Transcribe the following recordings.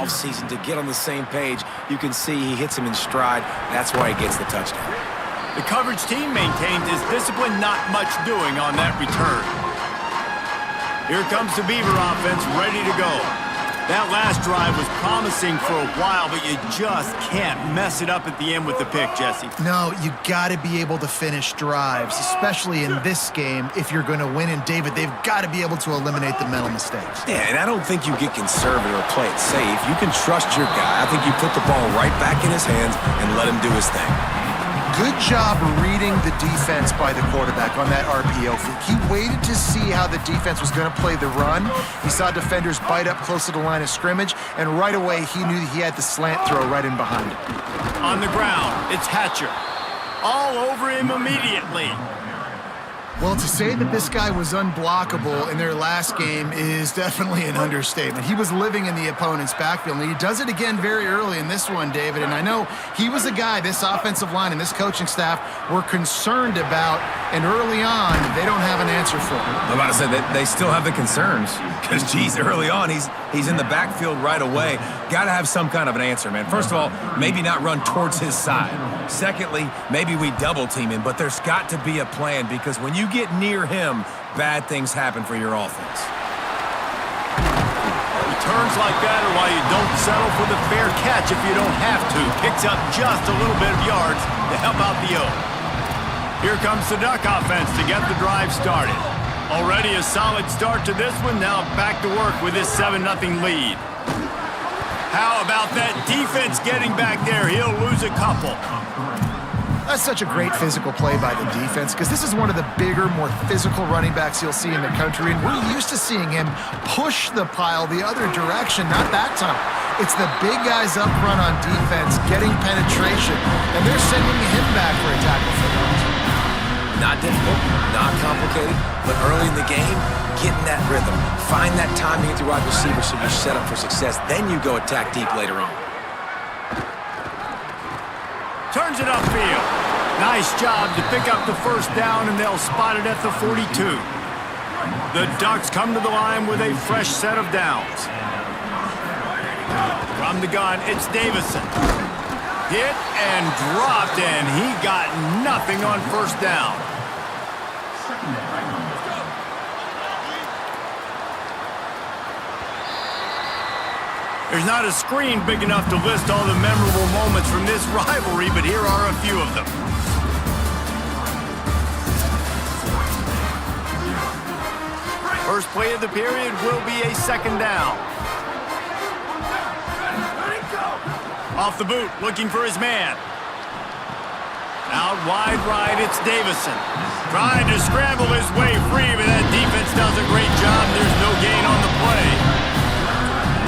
offseason to get on the same page. You can see he hits him in stride. That's why he gets the touchdown. The coverage team maintains his discipline, not much doing on that return. Here comes the Beaver offense, ready to go. That last drive was promising for a while, but you just can't mess it up at the end with the pick, Jesse. No, you got to be able to finish drives, especially in this game if you're going to win. And, David, they've got to be able to eliminate the mental mistakes. Yeah, and I don't think you get conservative or play it safe. You can trust your guy. I think you put the ball right back in his hands and let him do his thing. Good job reading the defense by the quarterback on that RPO fake. He waited to see how the defense was going to play the run. He saw defenders bite up close to the line of scrimmage, and right away he knew he had the slant throw right in behind him. On the ground, it's Hatcher. All over him immediately. Well, to say that this guy was unblockable in their last game is definitely an understatement. He was living in the opponent's backfield, and he does it again very early in this one, David. And I know he was a guy this offensive line and this coaching staff were concerned about, and early on, they don't have an answer for him. I'm about to say that they still have the concerns because, geez, early on, he's in the backfield right away. Got to have some kind of an answer, man. First of all, maybe not run towards his side. Secondly, maybe we double team him, but there's got to be a plan because when you get near him, bad things happen for your offense. Returns like that are why you don't settle for the fair catch if you don't have to. Picks up just a little bit of yards to help out the O. Here comes the Duck offense to get the drive started. Already a solid start to this one. Now back to work with this 7-0 lead. How about that defense getting back there? He'll lose a couple. That's such a great physical play by the defense because this is one of the bigger, more physical running backs you'll see in the country, and we're used to seeing him push the pile the other direction, not that time. It's the big guys up front on defense getting penetration, and they're sending him back for a tackle for loss. Not difficult, not complicated, but early in the game, get in that rhythm. Find that timing at the wide receiver so you're set up for success. Then you go attack deep later on. Turns it upfield. Nice job to pick up the first down, and they'll spot it at the 42. The Ducks come to the line with a fresh set of downs. From the gun, it's Davison. Hit and dropped, and he got nothing on first down. There's not a screen big enough to list all the memorable moments from this rivalry, but here are a few of them. First play of the period will be a second down. Off the boot, looking for his man. Out wide right, it's Davison. Trying to scramble his way free, but that defense does a great job. There's no gain on the play.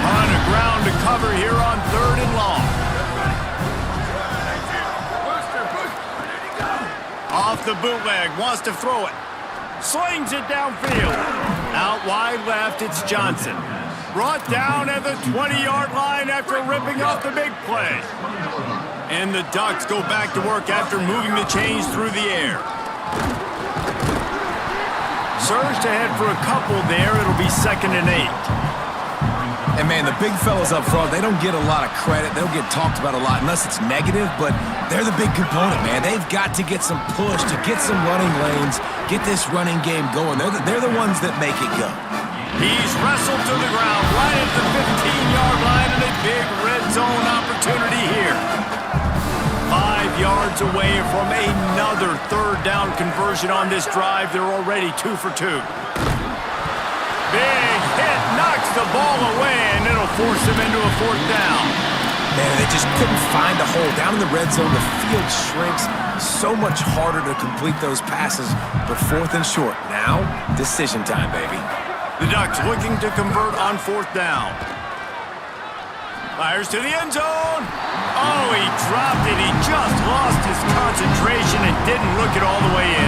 On the ground to cover here on 3rd and long. Off the bootleg, wants to throw it. Slings it downfield. Out wide left, it's Johnson. Brought down at the 20-yard line after ripping off the big play. And the Ducks go back to work after moving the chains through the air. Surged ahead for a couple there. It'll be 2nd and 8. And, man, the big fellas up front, they don't get a lot of credit. They don't get talked about a lot unless it's negative, but they're the big component, man. They've got to get some push, to get some running lanes, get this running game going. They're the ones that make it go. He's wrestled to the ground right at the 15-yard line, and a big red zone opportunity here. 5 yards away from another 3rd down conversion on this drive. They're already 2 for 2. Big hit, knocks the ball away, and it'll force him into a 4th down. Man, they just couldn't find a hole. Down in the red zone, the field shrinks. So much harder to complete those passes, but 4th and short. Now, decision time, baby. The Ducks looking to convert on 4th down. Fires to the end zone. Oh, he dropped it. He just lost his concentration and didn't look it all the way in.